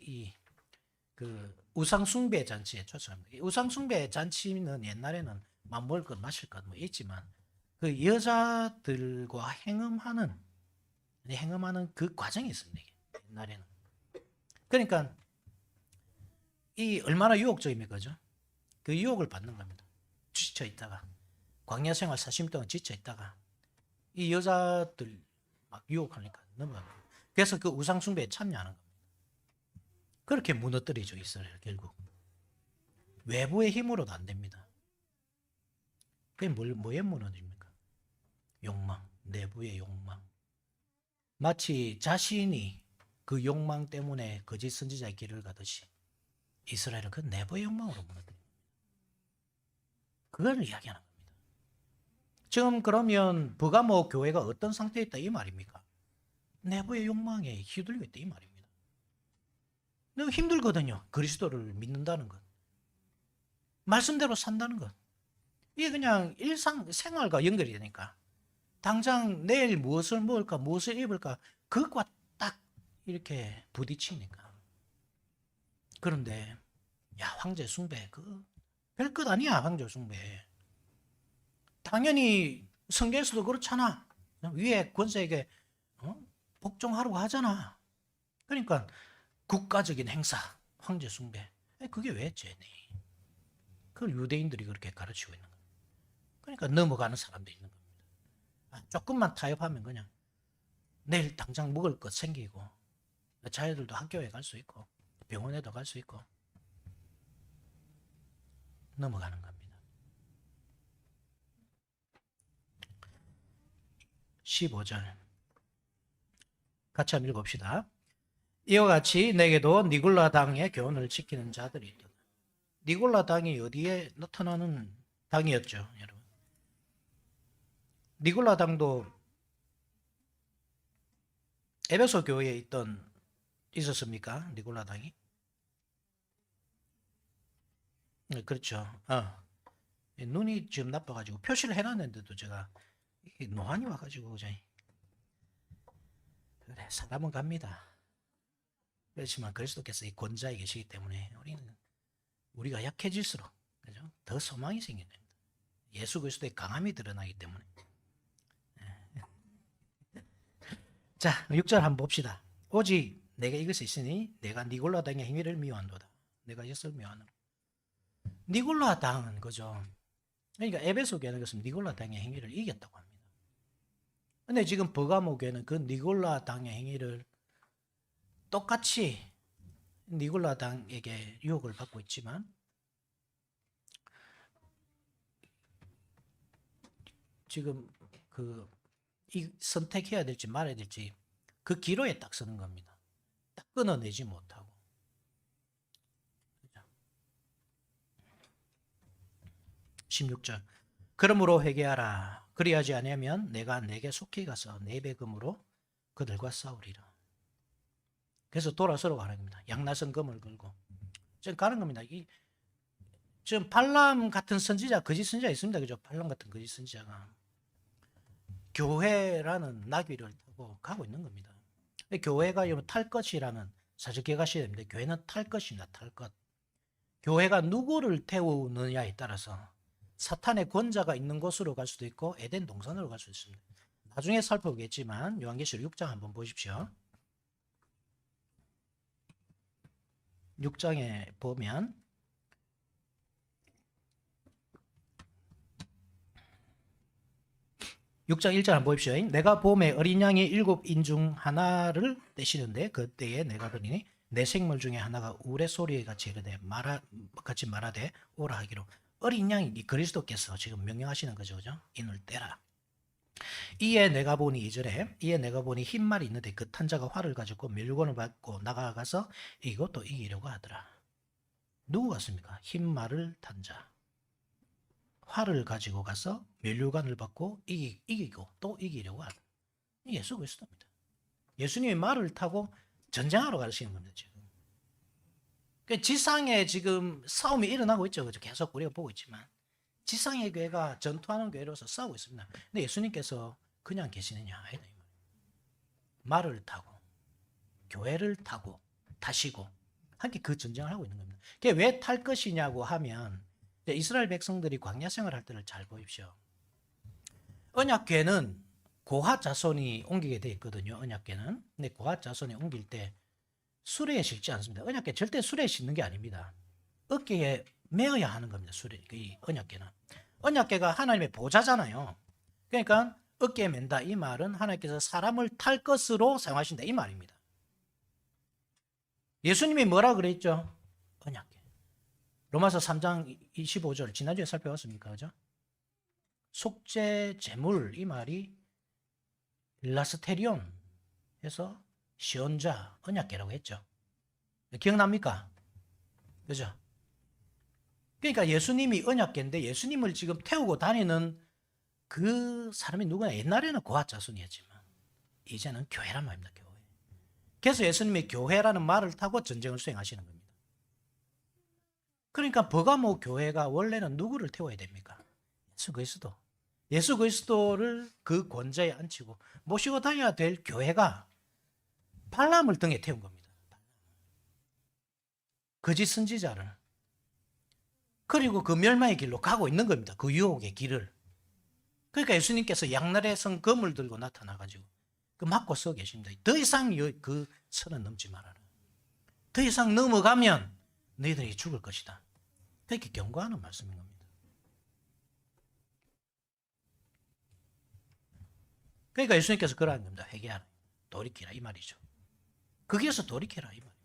우상숭배 잔치에 초청합니다. 우상숭배 잔치는 옛날에는 먹을 것 마실 것 뭐 있지만 그 여자들과 행음하는 그 과정이 있습니다. 옛날에는. 그러니까 이 얼마나 유혹적입니까? 그죠? 그 유혹을 받는 겁니다. 지쳐 있다가 광야 생활 40년 동안 지쳐 있다가 이 여자들 막 유혹하니까 넘어갑니다. 그래서 그 우상숭배에 참여하는 겁니다. 그렇게 무너뜨리죠, 이스라엘 결국. 외부의 힘으로도 안 됩니다. 그게 뭐에 무너집니까? 욕망, 내부의 욕망. 마치 자신이 그 욕망 때문에 거짓 선지자의 길을 가듯이 이스라엘은 그 내부의 욕망으로 무너뜨립니다. 그걸 이야기하는 겁니다. 지금 그러면 버가모 교회가 어떤 상태에 있다 이 말입니까? 내부의 욕망에 휘둘리고 있다 이 말입니다. 너무 힘들거든요. 그리스도를 믿는다는 것. 말씀대로 산다는 것. 이게 그냥 일상생활과 연결이 되니까 당장 내일 무엇을 먹을까 무엇을 입을까 그것과 딱 이렇게 부딪히니까. 그런데 황제 숭배 별것 아니야. 황제 숭배. 당연히 성경에서도 그렇잖아. 위에 권세에게 복종하라고 하잖아. 그러니까 국가적인 행사, 황제 숭배. 그게 왜 죄니? 그걸 유대인들이 그렇게 가르치고 있는 거예요. 그러니까 넘어가는 사람도 있는 겁니다. 조금만 타협하면 그냥 내일 당장 먹을 것 생기고 자녀들도 학교에 갈 수 있고 병원에도 갈 수 있고 넘어가는 겁니다. 15절 같이 한번 읽어봅시다. 이와 같이 내게도 니골라 당의 교훈을 지키는 자들이 있다. 니골라 당이 어디에 나타나는 당이었죠, 여러분? 니골라 당도 에베소 교회에 있었습니까? 니골라 당이? 네, 그렇죠. 눈이 지금 나빠가지고 표시를 해놨는데도 제가 노안이 와가지고 그래 사람은 갑니다. 그렇지만 그리스도께서 이 권자에 계시기 때문에 우리가 약해질수록 그죠? 더 소망이 생깁니다. 예수 그리스도의 강함이 드러나기 때문에. 자, 6절 한번 봅시다. 오직 내가 이것이 있으니 내가 니골라 당의 행위를 미워한도다. 내가 이것을 미워하노라. 니골라 당은 그죠? 그러니까 에베소 교회는 그것은 니골라 당의 행위를 이겼다고 합니다. 근데 지금 버가모 교회는 그 니골라 당의 행위를 똑같이 니골라 당에게 유혹을 받고 있지만 지금 선택해야 될지 말아야 될지 그 기로에 딱 서는 겁니다. 딱 끊어내지 못하고. 16절 그러므로 회개하라. 그리하지 아니하면 내가 내게 속히 가서 내 배금으로 그들과 싸우리라. 그래서 돌아서러 가는 겁니다. 양나선 금을 걸고 지금 가는 겁니다. 지금 발람 같은 선지자, 거짓 선지자 있습니다. 그죠? 발람 같은 거짓 선지자가 교회라는 나귀를 타고 가고 있는 겁니다. 교회가 탈 것이라는 사실 개가시야 됩니다. 교회는 탈 것입니다. 탈 것. 교회가 누구를 태우느냐에 따라서 사탄의 권자가 있는 곳으로 갈 수도 있고 에덴 동산으로 갈 수도 있습니다. 나중에 살펴보겠지만 요한계시록 6장 한번 보십시오. 6장에 보면 (6장 1절) 한번 보십시오. 내가 봄에 어린 양이 7인 중 하나를 떼시는데 그때에 내가 들으니 내 생물 중에 하나가 우레 소리에 같이 말하되 오라 하기로. 어린 양이 그리스도께서 지금 명령하시는 거죠. 그죠? 인을 떼라. 이에 내가 보니 2절에 이에 내가 보니 흰 말이 있는데 그 탄자가 활을 가지고 멸관을 받고 나가가서 이것도 이기려고 하더라. 누구 같습니까? 흰 말을 탄 자. 활을 가지고 가서 면류관을 받고 이기고 또 이기려고 하는 예수 그리스도입니다. 예수님이 말을 타고 전쟁하러 가시는 겁니다. 지금. 그러니까 지상에 지금 싸움이 일어나고 있죠. 그죠? 계속 우리가 보고 있지만 지상의 교회가 전투하는 교회로서 싸우고 있습니다. 근데 예수님께서 그냥 계시느냐? 아니다. 말을 타고 교회를 타고 타시고 함께 그 전쟁을 하고 있는 겁니다. 그게 왜 탈 것이냐고 하면 이스라엘 백성들이 광야 생활할 때를 잘 보십시오. 언약궤는 고핫 자손이 옮기게 되어 있거든요. 언약궤는. 근데 고핫 자손이 옮길 때 수레에 실지 않습니다. 언약궤 절대 수레에 싣는 게 아닙니다. 어깨에 메어야 하는 겁니다. 이 언약궤는. 언약궤가 하나님의 보좌잖아요. 그러니까 어깨에 맨다 이 말은 하나님께서 사람을 탈 것으로 사용하신다 이 말입니다. 예수님이 뭐라 그랬죠? 언약궤. 로마서 3장 25절 지난주에 살펴봤습니까? 그죠? 속죄 제물 이 말이 라스테리온 해서 시온자 언약궤라고 했죠. 기억납니까? 그죠? 그러니까 예수님이 언약궤인데 예수님을 지금 태우고 다니는 그 사람이 누구냐? 옛날에는 고핫 자손이었지만 이제는 교회란 말입니다. 교회. 그래서 예수님이 교회라는 말을 타고 전쟁을 수행하시는 겁니다. 그러니까 버가모 교회가 원래는 누구를 태워야 됩니까? 예수 그리스도. 예수 그리스도를 그 권좌에 앉히고 모시고 다녀야 될 교회가 발람을 등에 태운 겁니다. 거짓 선지자를. 그리고 그 멸망의 길로 가고 있는 겁니다. 그 유혹의 길을. 그러니까 예수님께서 양날의 성 검을 들고 나타나가지고 그 막고 서 계십니다. 더 이상 그 선을 넘지 말아라. 더 이상 넘어가면 너희들이 죽을 것이다. 그렇게 경고하는 말씀인 겁니다. 그러니까 예수님께서 그러는 겁니다. 회개하라. 돌이키라 이 말이죠. 거기에서 돌이켜라 이 말입니다.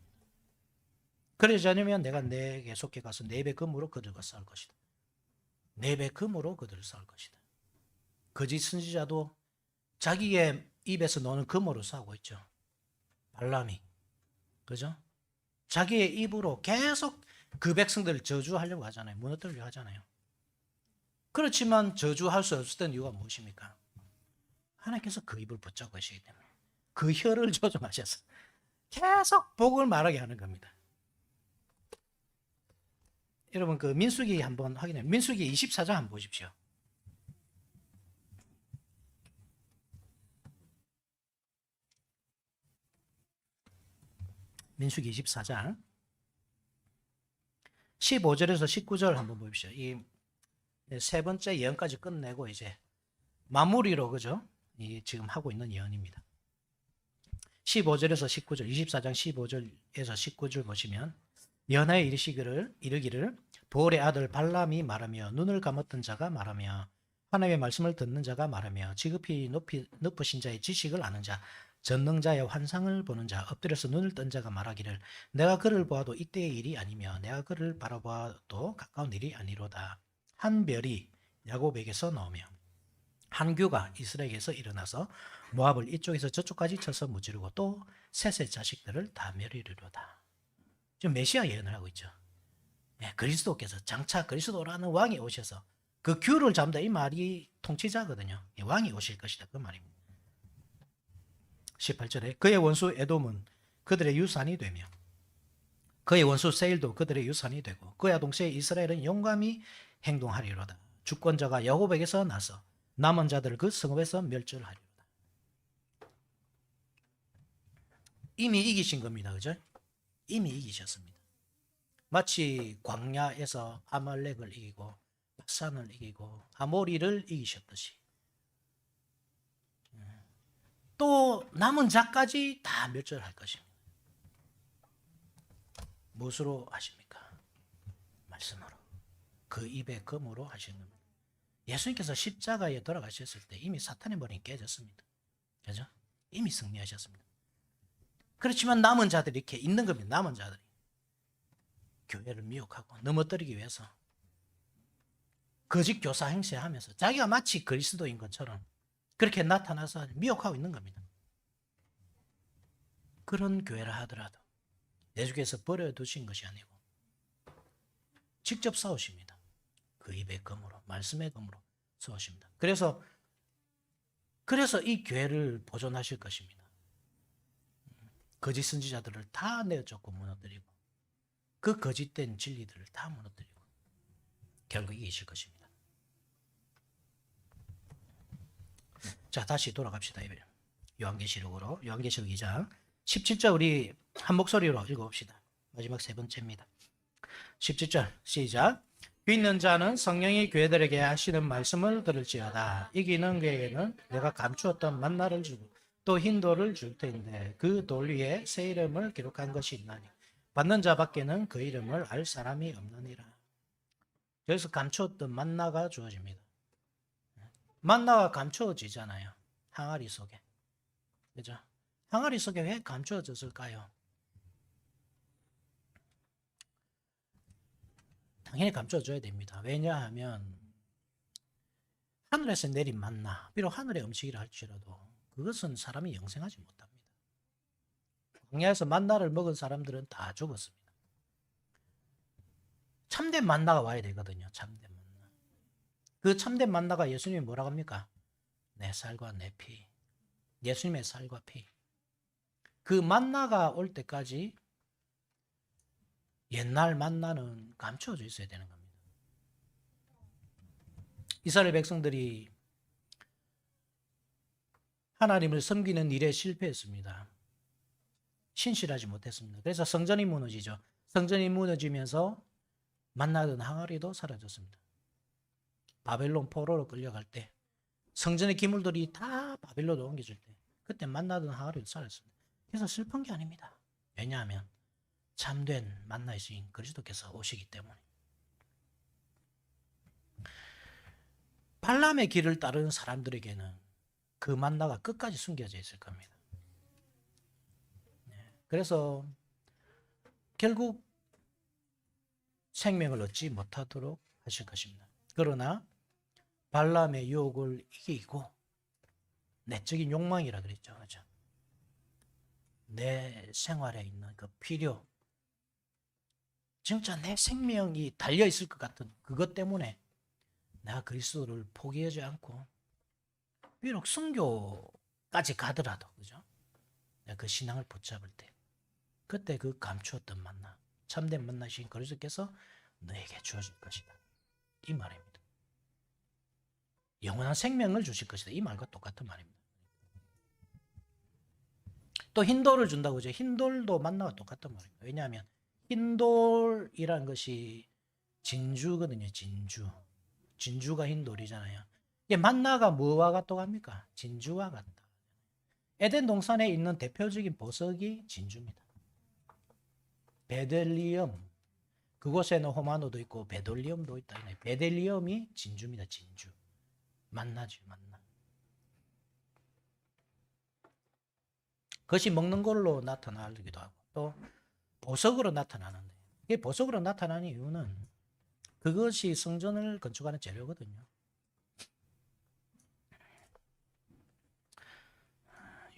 그러지 않으면 내가 내게 속해 가서 4배 금으로 그들과 싸울 것이다. 4배 금으로 그들을 싸울 것이다. 거짓 선지자도 자기의 입에서 노는 금으로 싸우고 있죠. 발람이. 그죠? 자기의 입으로 계속 그 백성들을 저주하려고 하잖아요. 무너뜨리려고 하잖아요. 그렇지만 저주할 수 없었던 이유가 무엇입니까? 하나님께서 그 입을 붙잡고 계시기 때문에 그 혀를 조종하셔서 계속 복을 말하게 하는 겁니다. 여러분 그 민수기 한번 확인해. 민수기 24장 한번 보십시오. 민수기 24장 15절에서 19절 한번 보십시오. 이 세 번째 예언까지 끝내고 이제 마무리로 그죠? 이 지금 하고 있는 예언입니다. 15절에서 19절, 24장 15절에서 19절 보시면 연하에 이르기를 보올의 아들 발람이 말하며 눈을 감았던 자가 말하며 하나님의 말씀을 듣는 자가 말하며 지극히 높으신 자의 지식을 아는 자 전능자의 환상을 보는 자 엎드려서 눈을 뜬 자가 말하기를 내가 그를 보아도 이때의 일이 아니며 내가 그를 바라보아도 가까운 일이 아니로다. 한 별이 야곱에게서 나오며 한 규가 이스라엘에게서 일어나서 모압을 이쪽에서 저쪽까지 쳐서 무찌르고 또 셋의 자식들을 다 멸하리로다. 지금 메시아 예언을 하고 있죠. 네, 그리스도께서 장차 그리스도라는 왕이 오셔서 그 규를 잡는다 이 말이 통치자거든요. 왕이 오실 것이다 그 말입니다. 18절에 그의 원수 에돔은 그들의 유산이 되며 그의 원수 세일도 그들의 유산이 되고 그의 동생 이스라엘은 용감히 행동하리로다. 주권자가 야곱에게서 나서 남은 자들을 그 성읍에서 멸절하리로다. 이미 이기신 겁니다. 그죠? 이미 이기셨습니다. 마치 광야에서 아말렉을 이기고 바산을 이기고 아모리를 이기셨듯이 또 남은 자까지 다 멸절할 것입니다. 무엇으로 하십니까? 말씀으로. 그 입의 검으로 하시는 겁니다. 예수님께서 십자가에 돌아가셨을 때 이미 사탄의 머리는 깨졌습니다. 그죠? 이미 승리하셨습니다. 그렇지만 남은 자들이 이렇게 있는 겁니다. 남은 자들이. 교회를 미혹하고 넘어뜨리기 위해서 거짓 교사 행세하면서 자기가 마치 그리스도인 것처럼 그렇게 나타나서 미혹하고 있는 겁니다. 그런 교회를 하더라도 예수께서 버려두신 것이 아니고 직접 싸우십니다. 그 입의 검으로, 말씀의 검으로 싸우십니다. 그래서 이 교회를 보존하실 것입니다. 거짓 선지자들을 다 내어쫓고 무너뜨리고 그 거짓된 진리들을 다 무너뜨리고 결국 이기실 것입니다. 자, 다시 돌아갑시다. 요한계시록으로 요한계시록 2장 17절 우리 한 목소리로 읽어봅시다. 마지막 세 번째입니다. 17절 시작. 믿는 자는 성령이 교회들에게 하시는 말씀을 들을지어다. 이기는 그에게는 내가 감추었던 만나를 주고 또 흰 돌을 줄 텐데 그 돌 위에 새 이름을 기록한 것이 있나니 받는 자밖에는 그 이름을 알 사람이 없느니라. 여기서 감추었던 만나가 주어집니다. 만나가 감추어지잖아요. 항아리 속에. 그죠? 항아리 속에 왜 감추어졌을까요? 당연히 감춰줘야 됩니다. 왜냐하면 하늘에서 내린 만나, 비록 하늘의 음식이라 할지라도 그것은 사람이 영생하지 못합니다. 광야에서 만나를 먹은 사람들은 다 죽었습니다. 참된 만나가 와야 되거든요. 참된 만나. 그 참된 만나가 예수님이 뭐라고 합니까? 내 살과 내 피. 예수님의 살과 피. 그 만나가 올 때까지 옛날 만나는 감춰져 있어야 되는 겁니다. 이스라엘 백성들이 하나님을 섬기는 일에 실패했습니다. 신실하지 못했습니다. 그래서 성전이 무너지죠. 성전이 무너지면서 만나던 항아리도 사라졌습니다. 바벨론 포로로 끌려갈 때 성전의 기물들이 다 바벨론으로 옮겨질 때 그때 만나던 하루를 살았습니다. 그래서 슬픈 게 아닙니다. 왜냐하면 참된 만나신 그리스도께서 오시기 때문에. 발람의 길을 따르는 사람들에게는 그 만나가 끝까지 숨겨져 있을 겁니다. 그래서 결국 생명을 얻지 못하도록 하실 것입니다. 그러나 발람의 유혹을 이기고 내적인 욕망이라 그랬죠. 그죠? 내 생활에 있는 그 필요, 진짜 내 생명이 달려 있을 것 같은 그것 때문에 내가 그리스도를 포기하지 않고 비록 순교까지 가더라도, 그죠? 내가 그 신앙을 붙잡을 때 그때 그 감추었던 만나, 참된 만나신 그리스도께서 너에게 주어질 것이다. 이 말입니다. 영원한 생명을 주실 것이다. 이 말과 똑같은 말입니다. 또 흰돌을 준다고 하죠. 흰돌도 만나와 똑같은 말입니다. 왜냐하면 흰돌이란 것이 진주거든요. 진주. 진주가 흰돌이잖아요. 이게 만나가 뭐와 같다고 합니까? 진주와 같다. 에덴 동산에 있는 대표적인 보석이 진주입니다. 베델리엄. 그곳에는 호마노도 있고 베돌리엄도 있다. 베델리엄이 진주입니다. 진주. 만나죠. 만나. 그것이 먹는 걸로 나타나기도 하고 또 보석으로 나타나는데, 이 보석으로 나타나는 이유는 그것이 성전을 건축하는 재료거든요.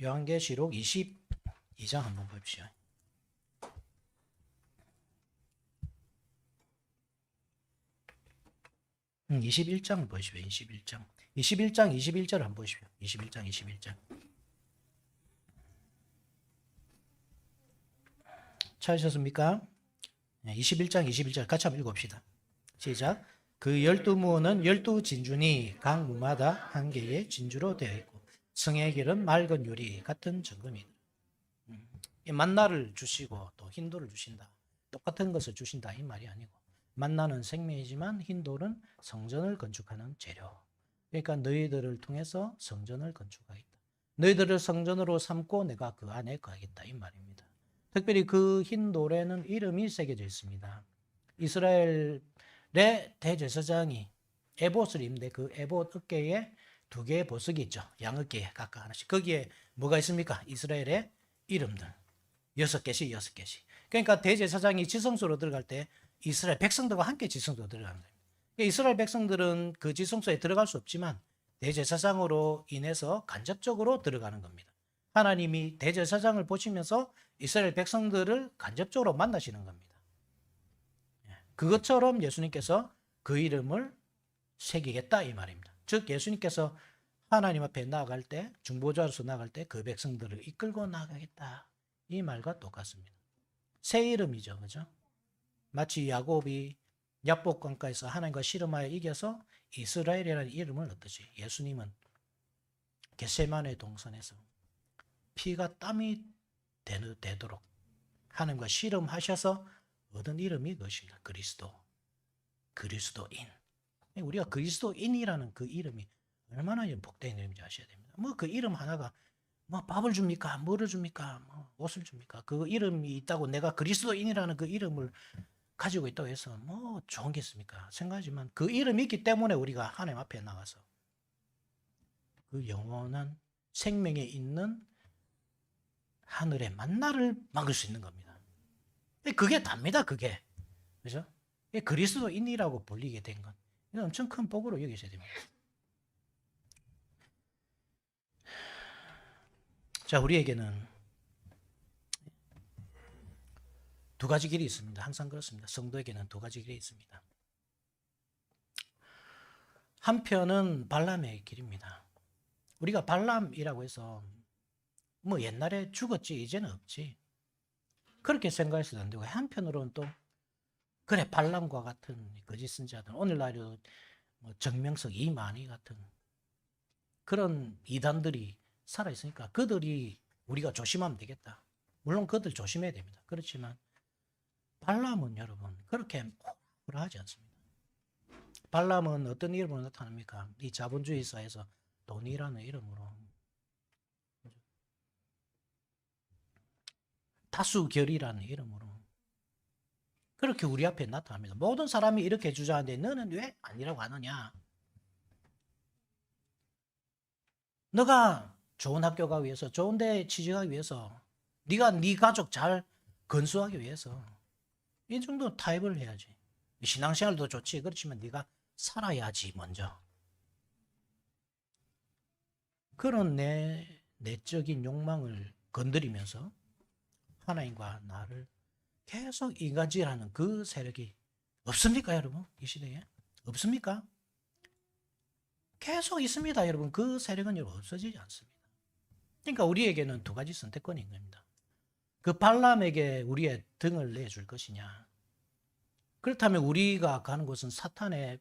요한계시록 22장 한번 봅시오. 21장을 보십시오. 21장. 21장 21절 한번 보십시오. 21장 21절. 찾으셨습니까? 21장 21절 같이 한번 읽어봅시다. 시작. 그 12무는 12진주니 각 무마다 한 개의 진주로 되어 있고 성의 길은 맑은 유리 같은 정금이다. 만나를 주시고 또 흰돌을 주신다. 똑같은 것을 주신다 이 말이 아니고, 만나는 생명이지만 흰돌은 성전을 건축하는 재료. 그러니까 너희들을 통해서 성전을 건축하겠다. 너희들을 성전으로 삼고 내가 그 안에 거하겠다 이 말입니다. 특별히 그 흰돌에는 이름이 새겨져 있습니다. 이스라엘의 대제사장이 에봇을 입는데 그 에봇 어깨에 두 개의 보석이 있죠. 양어깨에 각각 하나씩. 거기에 뭐가 있습니까? 이스라엘의 이름들. 6개씩 6개씩. 그러니까 대제사장이 지성소로 들어갈 때 이스라엘 백성들과 함께 지성소로 들어가는 거예요. 이스라엘 백성들은 그 지성소에 들어갈 수 없지만 대제사장으로 인해서 간접적으로 들어가는 겁니다. 하나님이 대제사장을 보시면서 이스라엘 백성들을 간접적으로 만나시는 겁니다. 그것처럼 예수님께서 그 이름을 새기겠다 이 말입니다. 즉 예수님께서 하나님 앞에 나아갈 때, 중보자로서 나아갈 때 그 백성들을 이끌고 나가겠다 이 말과 똑같습니다. 새 이름이죠. 그죠? 마치 야곱이 약복강가에서 하나님과 씨름하여 이겨서 이스라엘이라는 이름을 얻듯이 예수님은 겟세마네 동산에서 피가 땀이 되도록 하나님과 씨름하셔서 얻은 이름이 그것입니다. 그리스도인. 우리가 그리스도인이라는 그 이름이 얼마나 복된 이름인지 아셔야 됩니다. 뭐 그 이름 하나가 뭐 밥을 줍니까? 뭐를 줍니까? 뭐 옷을 줍니까? 그 이름이 있다고 내가 그리스도인이라는 그 이름을 가지고 있다고 해서 뭐 좋은 게 있습니까? 생각하지만 그 이름이 있기 때문에 우리가 하나님 앞에 나가서 그 영원한 생명에 있는 하늘의 만나를 막을 수 있는 겁니다. 그게 답니다. 그게. 그죠? 그리스도인이라고 불리게 된 건 이건 엄청 큰 복으로 여기셔야 됩니다. 자, 우리에게는 두 가지 길이 있습니다. 항상 그렇습니다. 성도에게는 두 가지 길이 있습니다. 한편은 발람의 길입니다. 우리가 발람이라고 해서 뭐 옛날에 죽었지 이제는 없지 그렇게 생각해서는 안 되고, 한편으로는 또 그래 발람과 같은 거짓 선지자들, 오늘날에도 뭐 정명석, 이만희 같은 그런 이단들이 살아있으니까 그들이 우리가 조심하면 되겠다. 물론 그들 조심해야 됩니다. 그렇지만 발람은 여러분 그렇게 호락호락하지 않습니다. 발람은 어떤 이름으로 나타납니까? 이 자본주의 사회에서 돈이라는 이름으로 다수결이라는 이름으로 그렇게 우리 앞에 나타납니다. 모든 사람이 이렇게 주장하는데 너는 왜 아니라고 하느냐? 너가 좋은 학교 가기 위해서, 좋은 데 취직하기 위해서, 네가 네 가족 잘 건수하기 위해서 이 정도 타협을 해야지. 신앙생활도 좋지. 그렇지만 네가 살아야지 먼저. 그런 내 내적인 욕망을 건드리면서 하나님과 나를 계속 이간질하는 그 세력이 없습니까, 여러분? 이 시대에 없습니까? 계속 있습니다, 여러분. 그 세력은 여러분 없어지지 않습니다. 그러니까 우리에게는 두 가지 선택권이 있는 겁니다. 그 발람에게 우리의 등을 내줄 것이냐? 그렇다면 우리가 가는 곳은 사탄의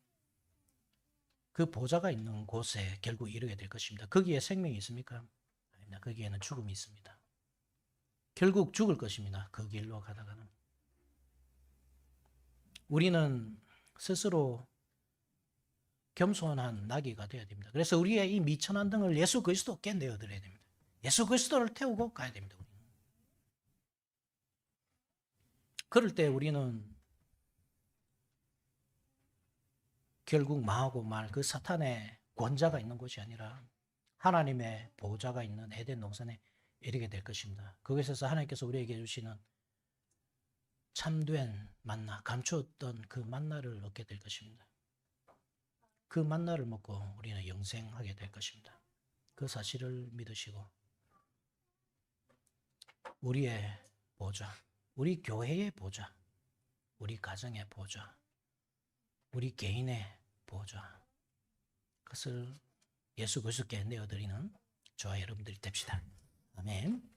그 보좌가 있는 곳에 결국 이르게 될 것입니다. 거기에 생명이 있습니까? 아닙니다. 거기에는 죽음이 있습니다. 결국 죽을 것입니다. 그 길로 가다가는. 우리는 스스로 겸손한 나귀가 되어야 됩니다. 그래서 우리의 이 미천한 등을 예수 그리스도께 내어드려야 됩니다. 예수 그리스도를 태우고 가야 됩니다. 우리는. 그럴 때 우리는 결국 망하고 말 그 사탄의 권자가 있는 곳이 아니라 하나님의 보호자가 있는 에덴 동산에 이르게 될 것입니다. 그곳에서 하나님께서 우리에게 주시는 참된 만나, 감추었던 그 만나를 얻게 될 것입니다. 그 만나를 먹고 우리는 영생하게 될 것입니다. 그 사실을 믿으시고 우리의 보좌, 우리 교회의 보좌, 우리 가정의 보좌, 우리 개인의 보좌, 그것을 예수 그리스도께 내어드리는 저와 여러분들이 됩시다. 아멘.